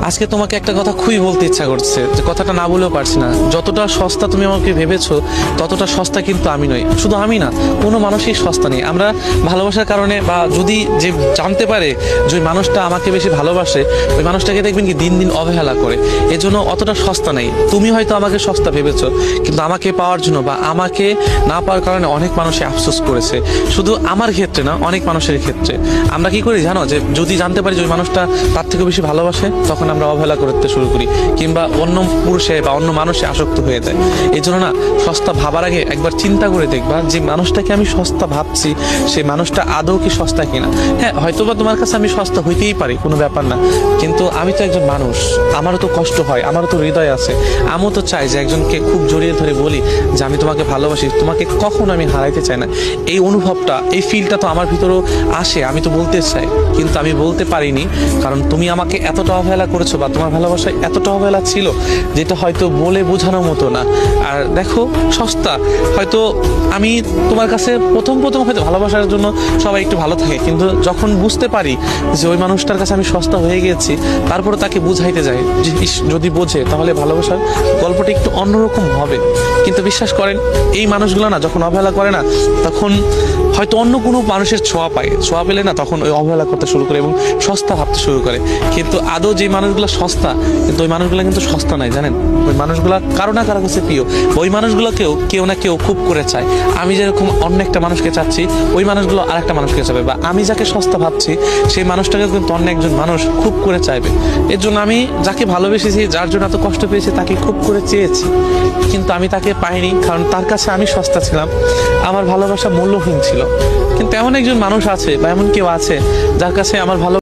আজকে তোমাকে একটা কথা খুবই বলতে ইচ্ছা করছে, যে কথাটা না বলেও পারছি না। যতটা সস্তা তুমি আমাকে ভেবেছো, ততটা সস্তা কিন্তু আমি নই। শুধু আমি না, কোনো মানুষই সস্তা নেই। আমরা ভালোবাসার কারণে, বা যদি যে জানতে পারে যে ওই মানুষটা আমাকে বেশি ভালোবাসে, ওই মানুষটাকে দেখবেন কি দিন দিন অবহেলা করে। এজন্য অতটা সস্তা নেই। তুমি হয়তো আমাকে সস্তা ভেবেছো, কিন্তু আমাকে পাওয়ার জন্য বা আমাকে না পাওয়ার কারণে অনেক মানুষই আফসোস করেছে। শুধু আমার ক্ষেত্রে না, অনেক মানুষের ক্ষেত্রে। আমরা কি করি জানো, যে যদি জানতে পারি যে ওই মানুষটা তার থেকে বেশি ভালোবাসে, তখন আমরা অবহেলা করতে শুরু করি, কিংবা অন্য পুরুষে বা অন্য মানুষে আসক্ত হয়ে যায়। এই জন্য না, সস্তা ভাবার আগে একবার চিন্তা করে দেখবা যে মানুষটাকে আমি সস্তা ভাবছি, সেই মানুষটা আদৌ কি সস্তা কিনা। হ্যাঁ, হয়তোবা তোমার কাছে আমি সস্তা হইতেই পারি, কোনো ব্যাপার না, কিন্তু আমি তো একজন মানুষ, আমারও তো কষ্ট হয়, আমারও তো হৃদয় আছে। আমিও তো চাই যে একজনকে খুব জড়িয়ে ধরে বলি যে আমি তোমাকে ভালোবাসি, তোমাকে কখনো আমি হারাইতে চাই না। এই অনুভবটা, এই ফিলটা তো আমার ভিতরেও আসে, আমি তো বলতে চাই, কিন্তু আমি বলতে পারিনি, কারণ তুমি আমাকে এতটা অবহেলা করেছো, বা তোমার ভালোবাসায় এতটা অবহেলা ছিল, যেটা হয়তো বলে বোঝানোর মতো না। আর দেখো, সস্তা হয়তো আমি তোমার কাছে প্রথম প্রথম হয়তো ভালোবাসার জন্য সবাই একটু ভালো থাকে, কিন্তু যখন বুঝতে পারি যে ওই মানুষটার কাছে আমি সস্তা হয়ে গেছি, তারপরে তাকে বুঝাইতে যাই যে যদি বোঝে তাহলে ভালোবাসার গল্পটা একটু অন্যরকম হবে। কিন্তু বিশ্বাস করেন, এই মানুষগুলো না যখন অবহেলা করে না, তখন হয়তো অন্য কোনো মানুষের ছোঁয়া পায়, ছোঁয়া পেলে না তখন ওই অবহেলা করতে শুরু করে এবং সস্তা ভাবতে শুরু করে। কিন্তু আদৌ যে মানুষগুলো সস্তা, কিন্তু ওই মানুষগুলো কিন্তু সস্তা নয়, জানেন। ওই মানুষগুলো কারো না কারো কাছে প্রিয়। ওই মানুষগুলোকেও কেউ না কেউ খুব করে চায়। আমি যেরকম অন্য একটা মানুষকে চাচ্ছি, ওই মানুষগুলো আরেকটা মানুষকে চাবে, বা আমি যাকে সস্তা ভাবছি, সেই মানুষটাকে কিন্তু অন্য একজন মানুষ খুব করে চাইবে। এর জন্য আমি যাকে ভালোবেসেছি, যার জন্য এত কষ্ট পেয়েছি, তাকে খুব করে চেয়েছি, কিন্তু আমি তাকে পাইনি, কারণ তার কাছে আমি সস্তা ছিলাম, আমার ভালোবাসা মূল্যহীন ছিল। কিন্তু এমন একজন মানুষ আছে, বা এমন কেউ আছে যার কাছে আমার ভালো